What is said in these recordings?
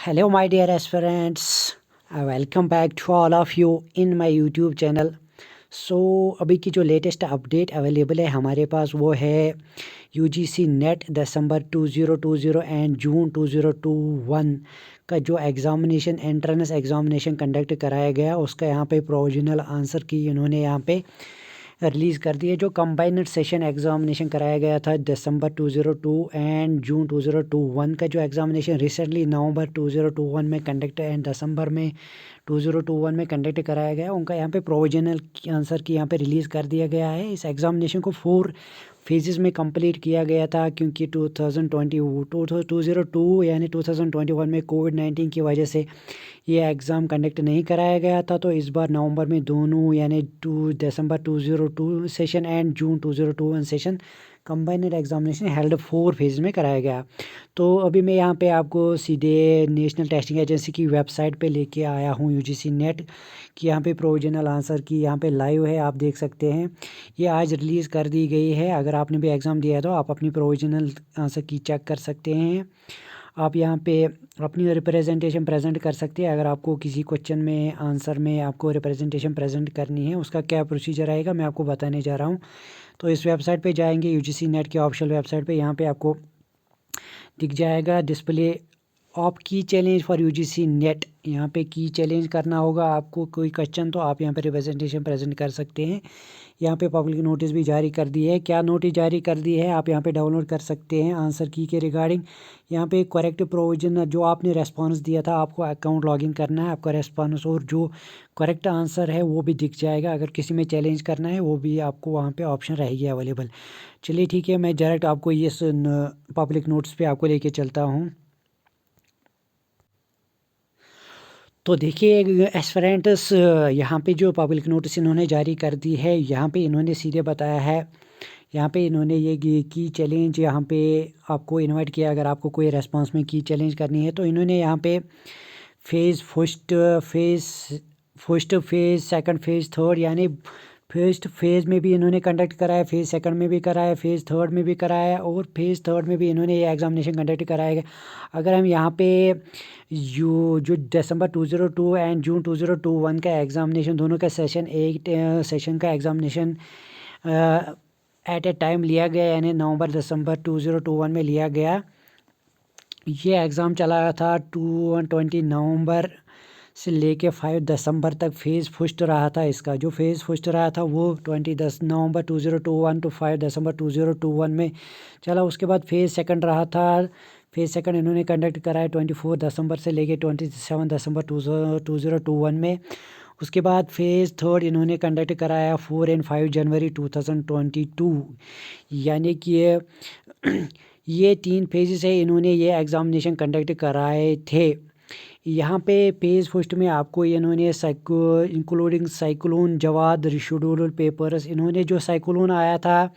Hello, my dear aspirants. I welcome back to all of you in my YouTube channel. अभी की जो latest update available है हमारे पास वो है UGC net December 2020 and June 2021 का जो एग्ज़ामिनेशन एंट्रेंस एग्ज़ामिनेशन कंडक्ट कराया गया उसका यहाँ पे प्रोविजनल आंसर की इन्होंने यहाँ पे रिलीज़ कर दी है। जो कंबाइंड सेशन एग्ज़ामिनेशन कराया गया था दिसंबर 2002 एंड जून 2021 का जो एग्ज़ामिनेशन रिसेंटली नवंबर 2021 में कंडक्ट एंड दिसंबर में 2021 में कंडक्ट कराया गया, उनका यहाँ पे प्रोविजनल आंसर की यहाँ पे रिलीज़ कर दिया गया है। इस एग्ज़ामिनेशन को 4 फेजेस में कंप्लीट किया गया था क्योंकि 2002 यानी 2021 में कोविड-19 की वजह से ये एग्ज़ाम कंडक्ट नहीं कराया गया था। तो इस बार नवंबर में दोनों यानी दिसंबर 2002 session and June 2021 session combined examination held 4 phase में कराया गया। तो अभी मैं यहाँ पे आपको सीधे नेशनल टेस्टिंग एजेंसी की वेबसाइट पे लेके आया हूँ UGC नेट की। यहाँ पे प्रोविजनल आंसर की यहाँ पे लाइव है, आप देख सकते हैं। ये आज रिलीज़ कर दी गई है। अगर आपने भी एग्ज़ाम दिया है तो आप अपनी प्रोविजनल आंसर की चेक कर सकते हैं। आप यहाँ पे अपनी रिप्रेजेंटेशन प्रेजेंट कर सकते हैं। अगर आपको किसी क्वेश्चन में आंसर में आपको रिप्रेजेंटेशन प्रेजेंट करनी है, उसका क्या प्रोसीजर आएगा मैं आपको बताने जा रहा हूँ। तो इस वेबसाइट पे जाएंगे, UGC नेट के ऑफिशियल वेबसाइट पे, यहाँ पे आपको दिख जाएगा डिस्प्ले ऑफ की चैलेंज फॉर UGC नेट। यहाँ पे की चैलेंज करना होगा आपको कोई क्वेश्चन, तो आप यहाँ पे रिप्रेजेंटेशन प्रेजेंट कर सकते हैं। यहाँ पे पब्लिक नोटिस भी जारी कर दी है। क्या नोटिस जारी कर दी है आप यहाँ पे डाउनलोड कर सकते हैं आंसर की के रिगार्डिंग। यहाँ पे करेक्ट प्रोविजन जो आपने रेस्पॉन्स दिया था, आपको अकाउंट लॉगिन करना है, आपका रेस्पॉन्स और जो करेक्ट आंसर है वो भी दिख जाएगा। अगर किसी में चैलेंज करना है वो भी आपको वहाँ पे ऑप्शन रहेगी अवेलेबल। चलिए ठीक है, मैं डायरेक्ट आपको ये पब्लिक नोट्स पे आपको लेके चलता हूँ। तो देखिए एस्पिरेंट्स, यहाँ पे जो पब्लिक नोटिस इन्होंने जारी कर दी है, यहाँ पे इन्होंने सीधे बताया है, यहाँ पे इन्होंने ये की चैलेंज यहाँ पे आपको इनवाइट किया। अगर आपको कोई रेस्पॉन्स में की चैलेंज करनी है तो इन्होंने यहाँ पे first phase second phase third यानी फर्स्ट फेज़ में भी इन्होंने कंडक्ट कराया, फेज़ सेकंड में भी कराया, फेज़ थर्ड में भी कराया और फेज़ थर्ड में भी इन्होंने ये एग्ज़ामिनेशन कंडक्ट कराया। अगर हम यहाँ पे जो दिसंबर 2002 एंड जून 2021 का एग्ज़ामिनेशन दोनों का सेशन एक सेशन का एग्ज़ामिनेशन एट ए टाइम लिया गया, यानी नवंबर दिसंबर 2021 में लिया गया। ये एग्ज़ाम चला था 20 नवंबर से लेके 5 दिसंबर तक। फेज़ फर्स्ट रहा था इसका, जो फेज़ फर्स्ट रहा था वो 10 नवंबर 2021 टू 5 दिसंबर 2021 में चला। उसके बाद फेज़ सेकंड रहा था। फेज़ सेकंड इन्होंने कंडक्ट कराया 24 दिसंबर से लेके 27 दिसंबर 2021 में। उसके बाद फेज़ थर्ड इन्होंने कंडक्ट कराया 4 एंड 5 जनवरी 2022। यानी कि ये 3 फेजेस है, इन्होंने ये एग्ज़ामिनेशन कंडक्ट कराए थे। यहाँ पे पेज फर्स्ट में आपको इन्होंने including cyclone Jawad reschedule papers, इन्होंने जो साइक्लोन आया था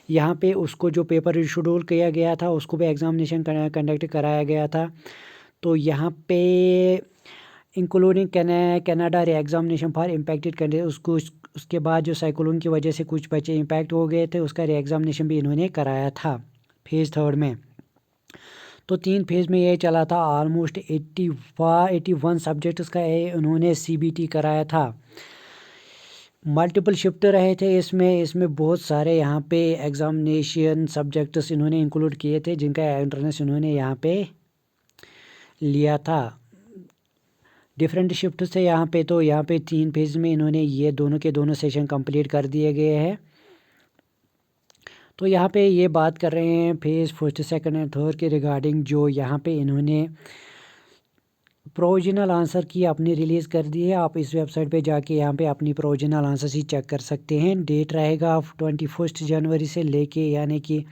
यहाँ पे उसको जो पेपर रिशेड्यूल किया गया था उसको भी एग्ज़ामिनेशन कंडक्ट कराया गया था। तो यहाँ पे इंक्लूडिंग कनाडा रे एग्ज़ामिनेशन फॉर इम्पैक्टेड कंट्री, उसके बाद जो साइक्लोन की वजह से कुछ बच्चे इम्पैक्ट हो गए थे, उसका रे एग्ज़ामिनेशन भी इन्होंने कराया था फेज़ थर्ड में। तो 3 फेज़ में ये चला था। ऑलमोस्ट 81 सब्जेक्ट्स का उन्होंने CBT कराया था। मल्टीपल शिफ्ट रहे थे इसमें बहुत सारे यहाँ पे एग्ज़ामिनेशन सब्जेक्ट्स इन्होंने इंक्लूड किए थे जिनका एंट्रेंस इन्होंने यहाँ पे लिया था। डिफरेंट शिफ्ट से यहाँ पे, तो यहाँ पे 3 फेज़ में इन्होंने ये दोनों के दोनों सेशन कंप्लीट कर दिए गए हैं। तो यहाँ पे ये बात कर रहे हैं phase first second and third के रिगार्डिंग, जो यहाँ पे इन्होंने प्रोविजनल आंसर की अपनी रिलीज़ कर दी है। आप इस वेबसाइट पे जाके यहाँ पे अपनी प्रोविजनल आंसर ही चेक कर सकते हैं। डेट रहेगा 21 जनवरी से लेके, यानी कि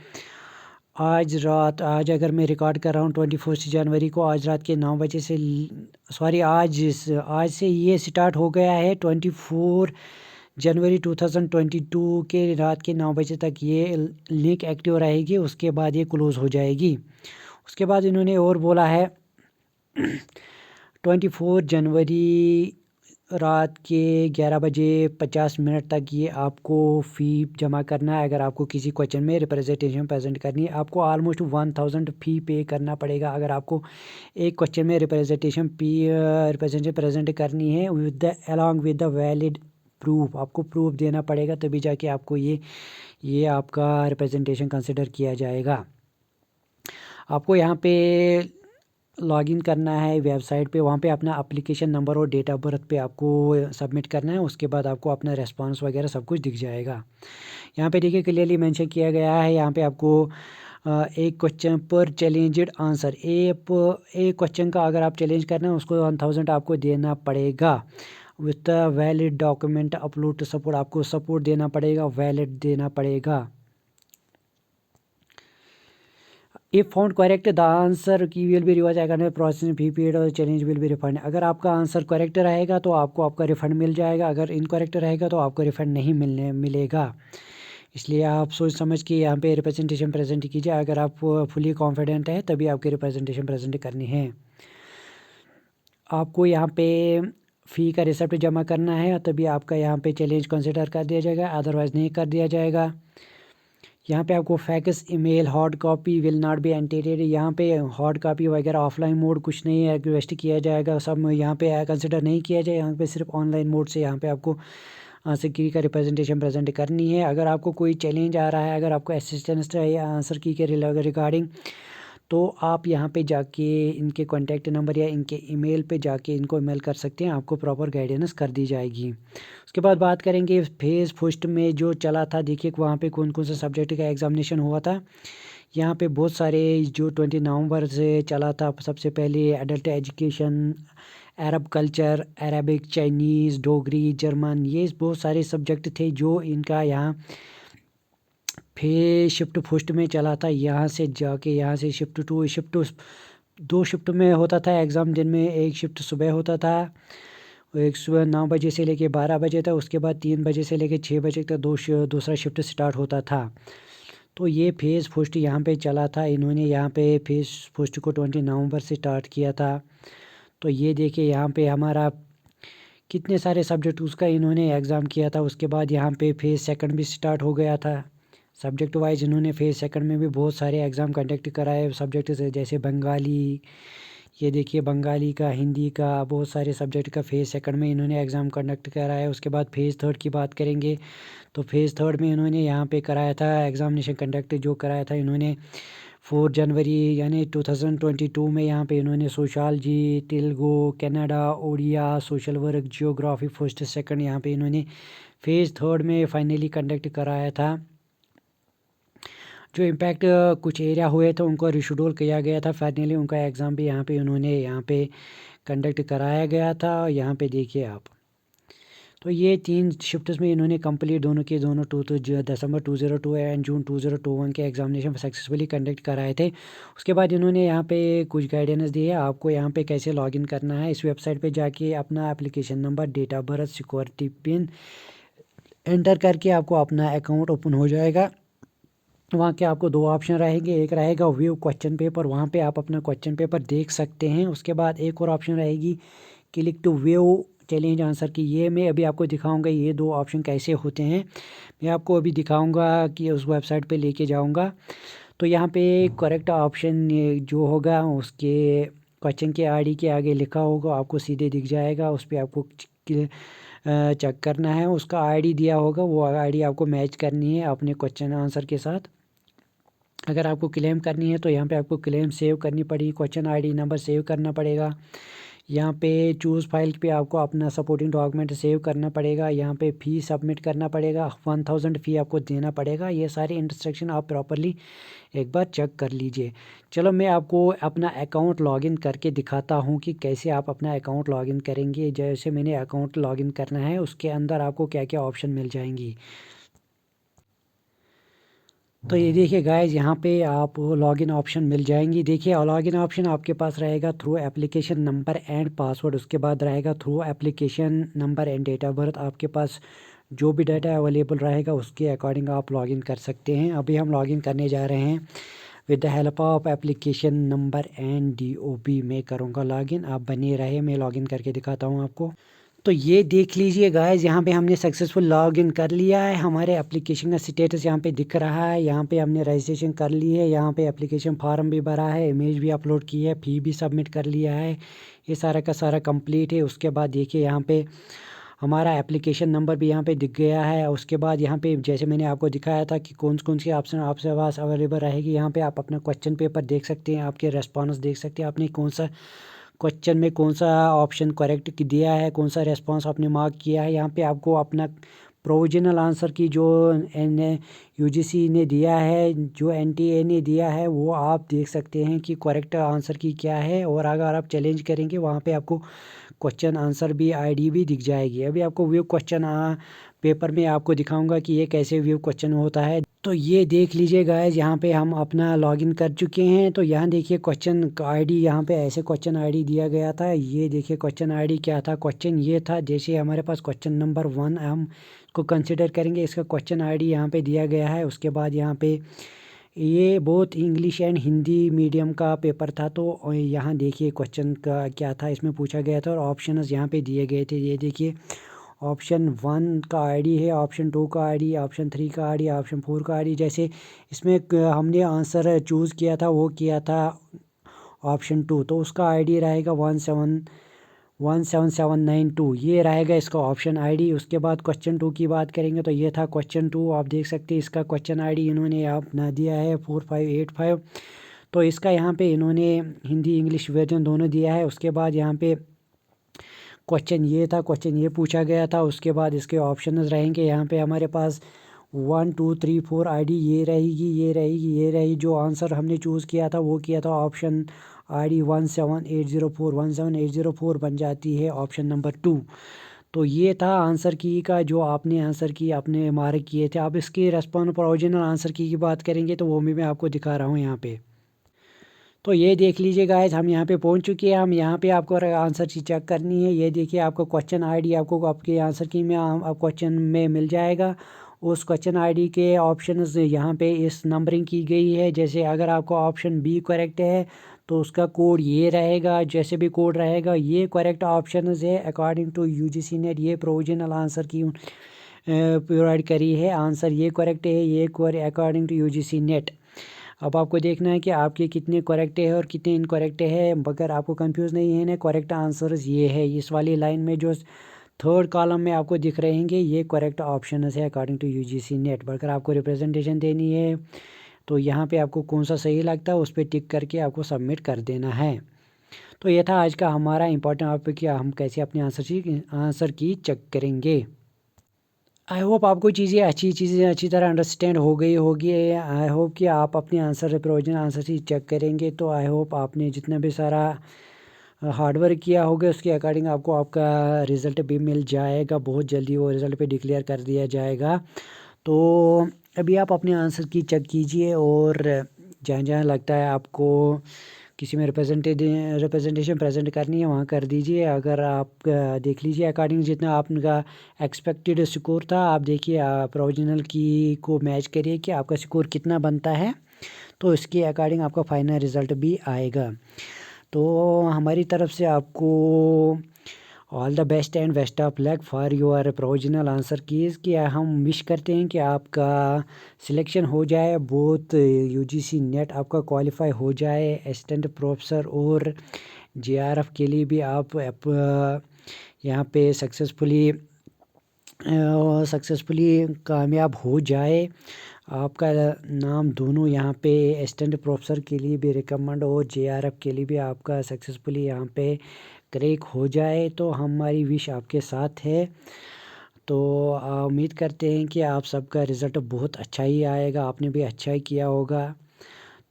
आज रात, आज अगर मैं रिकॉर्ड कर रहा हूँ 21 जनवरी को, आज रात के 9 बजे से आज से ये स्टार्ट हो गया है। 24 जनवरी 2022 के रात के 9 बजे तक ये लिंक एक्टिव रहेगी, उसके बाद ये क्लोज़ हो जाएगी। उसके बाद इन्होंने और बोला है 24 जनवरी रात के 11 बजे 50 मिनट तक ये आपको फ़ी जमा करना है। अगर आपको किसी क्वेश्चन में रिप्रेजेंटेशन प्रेजेंट करनी है, आपको ऑलमोस्ट 1000 फ़ी पे करना पड़ेगा। अगर आपको एक क्वेश्चन में रिप्रेजेंटेशन प्रेजेंट करनी है with the along with the valid proof, आपको प्रूफ देना पड़ेगा, तभी जाके आपको ये आपका रिप्रेजेंटेशन कंसिडर किया जाएगा। आपको यहाँ पे लॉगिन करना है वेबसाइट पे, वहाँ पे अपना एप्लीकेशन नंबर और डेट ऑफ बर्थ पे आपको सबमिट करना है। उसके बाद आपको अपना रेस्पॉन्स वगैरह सब कुछ दिख जाएगा। यहाँ पे देखिए क्लियरली मेंशन किया गया है। यहाँ पे आपको एक क्वेश्चन पर चैलेंज्ड आंसर, एक क्वेश्चन का अगर आप चैलेंज करना है उसको 1000 आपको देना पड़ेगा। With valid document upload to support, आपको सपोर्ट देना पड़ेगा, वैलिड देना पड़ेगा। If found correct the answer key will be revise अगर प्रोसेसिंग फी पेड और चैलेंज विल बी रिफंड। अगर आपका आंसर करेक्ट रहेगा तो आपको आपका रिफंड मिल जाएगा, अगर इनकरेक्ट रहेगा तो आपको रिफंड नहीं मिलेगा। इसलिए आप सोच समझ के यहाँ पे रिप्रेजेंटेशन प्रेजेंट कीजिए। अगर आप फुली कॉन्फिडेंट है तभी आपकी रिप्रेजेंटेशन प्रेजेंट करनी है। आपको यहाँ पे फ़ी का रिसिप्ट जमा करना है, तभी आपका यहाँ पे चैलेंज कंसिडर कर दिया जाएगा, अदरवाइज़ नहीं कर दिया जाएगा। यहाँ पे आपको fax email hard copy will not be एंटेटेड। यहाँ पे हार्ड कॉपी वगैरह ऑफलाइन मोड कुछ नहीं है रिक्वेस्ट किया जाएगा, सब यहाँ पे कंसिडर नहीं किया जाए। यहाँ पे सिर्फ ऑनलाइन मोड से यहाँ पे आपको आंसर की का रिप्रेजेंटेशन प्रेजेंट करनी है। अगर आपको कोई चैलेंज आ रहा है, अगर आपको असिस्टेंस चाहिए आंसर की के रिगार्डिंग, तो आप यहाँ पे जाके इनके कॉन्टैक्ट नंबर या इनके ईमेल पे जाके इनको ईमेल कर सकते हैं, आपको प्रॉपर गाइडेंस कर दी जाएगी। उसके बाद बात करेंगे फेज़ फर्स्ट में जो चला था। देखिए वहाँ पे कौन कौन से सब्जेक्ट का एग्जामिनेशन हुआ था। यहाँ पे बहुत सारे जो 20 नवंबर से चला था। सबसे पहले एडल्ट एजुकेशन, अरब culture, Arabic, Chinese, Dogri, German, ये बहुत सारे सब्जेक्ट थे जो इनका यहाँ फिर शिफ्ट फर्स्ट में चला था। यहाँ से जाके यहाँ से शिफ्ट टू 2 शिफ्ट में होता था एग्ज़ाम। दिन में एक शिफ्ट सुबह होता था, एक सुबह 9 बजे से लेके 12 बजे तक, उसके बाद 3 बजे से लेके 6 बजे तक दूसरा शिफ्ट स्टार्ट होता था। तो ये फेज़ फर्स्ट यहाँ पे चला था। इन्होंने यहाँ पे फेज़ फर्स्ट को 20 नवंबर से स्टार्ट किया था। तो ये देखिए यहाँ पे हमारा कितने सारे सब्जेक्ट उसका इन्होंने एग्ज़ाम किया था। उसके बाद यहाँ पे फेज़ सेकंड भी स्टार्ट हो गया था। सब्जेक्ट वाइज इन्होंने फेज़ सेकंड में भी बहुत सारे एग्ज़ाम कंडक्ट कराए सब्जेक्ट से, जैसे बंगाली, ये देखिए बंगाली का, हिंदी का, बहुत सारे सब्जेक्ट का फेज़ सेकंड में इन्होंने एग्ज़ाम कंडक्ट कराया। उसके बाद फेज़ थर्ड की बात करेंगे तो फेज़ थर्ड में इन्होंने यहाँ पे कराया था एग्ज़ामिनेशन कंडक्ट, जो कराया था इन्होंने 4 जनवरी यानी 2022 में। यहाँ पे इन्होंने sociology, Telugu, Kannada, Odia, social work, geography first second यहाँ पे इन्होंने फेज़ थर्ड में फाइनली कंडक्ट कराया था। जो इम्पैक्ट कुछ एरिया हुए थे उनको रिशेड्यूल किया गया था। फाइनली उनका एग्ज़ाम भी यहाँ पे उन्होंने यहाँ पे कंडक्ट कराया गया था। यहाँ पे देखिए आप, तो ये 3 शिफ्ट्स में इन्होंने कंप्लीट दोनों के दोनों दिसंबर 2002 एंड जून 2021 के एग्जामिनेशन सक्सेसफुली कंडक्ट कराए थे। उसके बाद इन्होंने यहाँ पे कुछ गाइडेंस दी है आपको यहाँ पे कैसे लॉगिन करना है। इस वेबसाइट पे जाके अपना application number, date of birth, security pin enter करके आपको अपना अकाउंट ओपन हो जाएगा। वहाँ के आपको 2 ऑप्शन रहेंगे, एक रहेगा व्यू क्वेश्चन पेपर, वहाँ पे आप अपना क्वेश्चन पेपर देख सकते हैं। उसके बाद एक और ऑप्शन रहेगी click to view challenge answer key. ये मैं अभी आपको दिखाऊंगा ये 2 ऑप्शन कैसे होते हैं। मैं आपको अभी दिखाऊंगा कि उस वेबसाइट पे लेके जाऊंगा। तो यहाँ पे करेक्ट ऑप्शन जो होगा उसके क्वेश्चन के आईडी के आगे लिखा होगा, आपको सीधे दिख जाएगा। उस पर आपको चेक करना है, उसका आईडी दिया होगा, वो आईडी आपको मैच करनी है अपने क्वेश्चन आंसर के साथ। अगर आपको क्लेम करनी है तो यहाँ पे आपको क्लेम सेव करनी पड़ेगी, क्वेश्चन आईडी नंबर सेव करना पड़ेगा। यहाँ पे चूज़ फाइल पे आपको अपना सपोर्टिंग डॉक्यूमेंट सेव करना पड़ेगा। यहाँ पे फ़ी सबमिट करना पड़ेगा, 1000 फ़ी आपको देना पड़ेगा। ये सारे इंस्ट्रक्शन आप प्रॉपरली एक बार चेक कर लीजिए। चलो मैं आपको अपना अकाउंट लॉगिन करके दिखाता हूँ कि कैसे आप अपना अकाउंट लॉगिन करेंगे। जैसे मैंने अकाउंट लॉगिन करना है उसके अंदर आपको क्या क्या ऑप्शन मिल जाएंगी। तो ये देखिए गाइस, यहाँ पे आप लॉगिन ऑप्शन मिल जाएंगी। देखिए लॉगिन ऑप्शन आपके पास रहेगा through application number and password, उसके बाद रहेगा through application number and date of birth. आपके पास जो भी डाटा अवेलेबल रहेगा उसके अकॉर्डिंग आप लॉगिन कर सकते हैं। अभी हम लॉगिन करने जा रहे हैं with the help of application number and DOB। मैं करूँगा लॉगिन, आप बने रहे, मैं लॉगिन करके दिखाता हूँ आपको। तो ये देख लीजिए गाइस, यहाँ पे हमने सक्सेसफुल लॉग इन कर लिया है। हमारे एप्लीकेशन का स्टेटस यहाँ पे दिख रहा है। यहाँ पे हमने रजिस्ट्रेशन कर ली है। यहाँ पे एप्लीकेशन फॉर्म भी भरा है, इमेज भी अपलोड की है, फ़ी भी सबमिट कर लिया है। ये सारा का सारा कंप्लीट है। उसके बाद देखिए यहाँ पे हमारा एप्लीकेशन नंबर भी यहाँ पे दिख गया है। उसके बाद यहाँ पे जैसे मैंने आपको दिखाया था कि कौन कौन सी ऑप्शन आपके पास अवेलेबल रहेगी, यहाँ पे आप अपना क्वेश्चन पेपर देख सकते हैं, आपके रेस्पॉन्स देख सकते हैं, आपने कौन सा क्वेश्चन में कौन सा ऑप्शन करेक्ट दिया है, कौन सा रेस्पॉन्स आपने मार्क किया है। यहाँ पे आपको अपना प्रोविजनल आंसर की जो यूजीसी ने दिया है, जो एनटीए ने दिया है, वो आप देख सकते हैं कि करेक्ट आंसर की क्या है। और अगर आप चैलेंज करेंगे वहाँ पे आपको क्वेश्चन आंसर भी आईडी भी दिख जाएगी। अभी आपको व्यू क्वेश्चन पेपर में आपको दिखाऊंगा कि ये कैसे व्यू क्वेश्चन होता है। तो ये देख लीजिए गाइस, यहाँ पे हम अपना लॉगिन कर चुके हैं। तो यहाँ देखिए क्वेश्चन आईडी, यहाँ पे ऐसे क्वेश्चन आईडी दिया गया था। ये देखिए क्वेश्चन आईडी क्या था, क्वेश्चन ये था। जैसे हमारे पास क्वेश्चन नंबर 1 हम को कंसिडर करेंगे, इसका क्वेश्चन आईडी यहाँ पे दिया गया है। उसके बाद यहाँ पे ये बहुत इंग्लिश एंड हिंदी मीडियम का पेपर था। तो यहाँ देखिए क्वेश्चन का क्या था, इसमें पूछा गया था और ऑप्शंस यहाँ पे दिए गए थे। ये देखिए ऑप्शन 1 का आईडी है, ऑप्शन 2 का आईडी, ऑप्शन 3 का आईडी, ऑप्शन 4 का आईडी। जैसे इसमें हमने आंसर चूज़ किया था, वो किया था ऑप्शन 2, तो उसका आईडी रहेगा 17792, ये रहेगा इसका ऑप्शन आईडी। उसके बाद क्वेश्चन 2 की बात करेंगे तो ये था क्वेश्चन 2। आप देख सकते हैं इसका क्वेश्चन आईडी इन्होंने अपना दिया है 4585। तो इसका यहाँ पे इन्होंने हिंदी इंग्लिश वर्जन दोनों दिया है। उसके बाद यहाँ पे क्वेश्चन ये था, क्वेश्चन ये पूछा गया था। उसके बाद इसके ऑप्शंस रहेंगे यहाँ पे हमारे पास 1 2 3 4 आईडी ये रहेगी, ये रहेगी, ये रही। जो आंसर हमने चूज़ किया था वो किया था ऑप्शन आईडी 17804 बन जाती है ऑप्शन नंबर 2। तो ये था आंसर की का, जो आपने आंसर की आपने मार्क किए थे। अब इसके रेस्पॉन्स पर ओरिजिनल आंसर की बात करेंगे तो वो भी मैं आपको दिखा रहा हूँ यहाँ पे। तो ये देख लीजिए गाइस, हम यहाँ पे पहुँच चुके हैं। हम यहाँ पे आपको आंसर की चेक करनी है। ये देखिए आपको क्वेश्चन आईडी आपको आपके आंसर की में आप क्वेश्चन में मिल जाएगा। उस क्वेश्चन आईडी के ऑप्शंस यहाँ पे इस नंबरिंग की गई है। जैसे अगर आपका ऑप्शन बी करेक्ट है तो उसका कोड ये रहेगा, जैसे भी कोड रहेगा। ये करेक्ट ऑप्शन है अकॉर्डिंग टू यूजीसी नेट, ये प्रोविजनल आंसर की प्रोवाइड करी है। आंसर ये करेक्ट है, ये अकॉर्डिंग टू यूजीसी नेट। अब आपको देखना है कि आपके कितने करेक्ट है और कितने इनकरेक्ट है। मगर आपको कंफ्यूज नहीं है ना, करेक्ट आंसर्स ये है। इस वाली लाइन में जो थर्ड कॉलम में आपको दिख रहे हैं ये करेक्ट ऑप्शन है अकॉर्डिंग टू यूजीसी नेट। अगर आपको रिप्रेजेंटेशन देनी है तो यहाँ पे आपको कौन सा सही लगता है उस पर टिक करके आपको सबमिट कर देना है। तो ये था आज का हमारा इंपॉर्टेंट टॉपिक कि हम कैसे अपने आंसर की चेक करेंगे। आई होप आपको चीज़ें अच्छी तरह अंडरस्टैंड हो गई होगी। आई होप कि आप अपने आंसर प्रोविजनल आंसर ही चेक करेंगे। तो आई होप आपने जितना भी सारा हार्डवर्क किया होगा उसके अकॉर्डिंग आपको आपका रिज़ल्ट भी मिल जाएगा बहुत जल्दी। वो रिज़ल्ट पे डिक्लेयर कर दिया जाएगा। तो अभी आप अपने आंसर की चेक कीजिए और जहाँ जहाँ लगता है आपको किसी में रिप्रेजेंटेशन प्रेजेंट करनी है वहाँ कर दीजिए। अगर आप देख लीजिए अकॉर्डिंग जितना आपका एक्सपेक्टेड स्कोर था, आप देखिए प्रोविजनल की को मैच करिए कि आपका स्कोर कितना बनता है। तो इसके अकॉर्डिंग आपका फाइनल रिज़ल्ट भी आएगा। तो हमारी तरफ से आपको all the best and best of luck for your provisional answer keys कि हम विश करते हैं कि आपका सिलेक्शन हो जाए, बोथ यूजीसी नेट आपका क्वालिफाई हो जाए, असिस्टेंट प्रोफेसर और जेआरएफ के लिए भी आप यहाँ पे सक्सेसफुली कामयाब हो जाए। आपका नाम दोनों यहाँ पे असिस्टेंट प्रोफेसर के लिए भी रिकमेंड और जेआरएफ के लिए भी आपका सक्सेसफुली यहाँ पे क्रैक हो जाए। तो हमारी विश आपके साथ है। तो उम्मीद करते हैं कि आप सबका रिज़ल्ट बहुत अच्छा ही आएगा, आपने भी अच्छा ही किया होगा।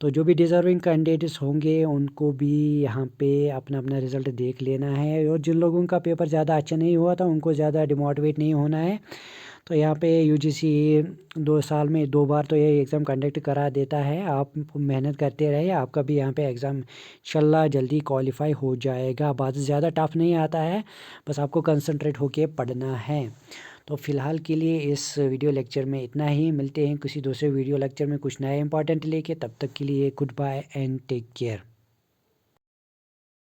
तो जो भी डिज़र्विंग कैंडिडेट्स होंगे उनको भी यहाँ पे अपना अपना रिज़ल्ट देख लेना है। और जिन लोगों का पेपर ज़्यादा अच्छा नहीं हुआ था उनको ज़्यादा डिमोटिवेट नहीं होना है। तो यहाँ पे यूजीसी 2 साल में 2 बार तो ये एग्ज़ाम कंडक्ट करा देता है। आप मेहनत करते रहिए, आपका भी यहाँ पे एग्ज़ाम इंशाल्लाह जल्दी क्वालिफाई हो जाएगा। बात ज़्यादा टफ नहीं आता है, बस आपको कंसंट्रेट होके पढ़ना है। तो फ़िलहाल के लिए इस वीडियो लेक्चर में इतना ही। मिलते हैं किसी दूसरे वीडियो लेक्चर में कुछ नया इंपॉर्टेंट लेके। तब तक के लिए goodbye and take care.